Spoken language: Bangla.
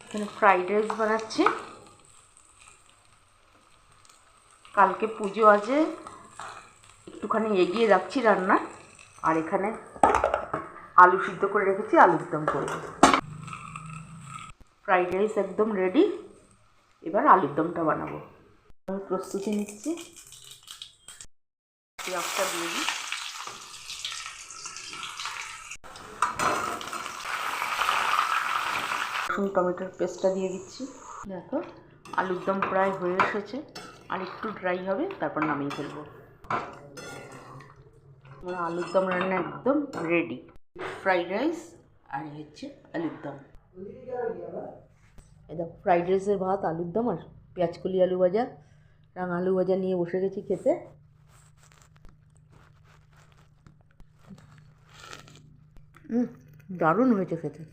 এখানে ফ্রাইড রাইস বানাচ্ছি। কালকে পুজো আছে, একটুখানি এগিয়ে রাখছি রান্না। আর এখানে আলু সিদ্ধ করে রেখেছি, আলুর দম করব। ফ্রাইড রাইস একদম রেডি, এবার আলুর দমটা বানাবো। আমি প্রস্তুতি নিচ্ছি। পেঁয়াজটা দিয়ে দিই। রসুন টমেটোর পেস্টটা দিয়ে দিচ্ছি। দেখো আলুর দম প্রায় হয়ে এসেছে, আর একটু ড্রাই হবে, তারপর নামিয়ে ফেলবো। আমার আলুর দম রান্না একদম রেডি। ফ্রাইড রাইস আর হচ্ছে আলুর দম। এই দেখো ফ্রাইড রাইসের ভাত, আলুর দম আর পেঁয়াজকলি আলু ভাজা, রাঙা আলু ভাজা নিয়ে বসে গেছি খেতে। দারুণ হয়েছে খেতে।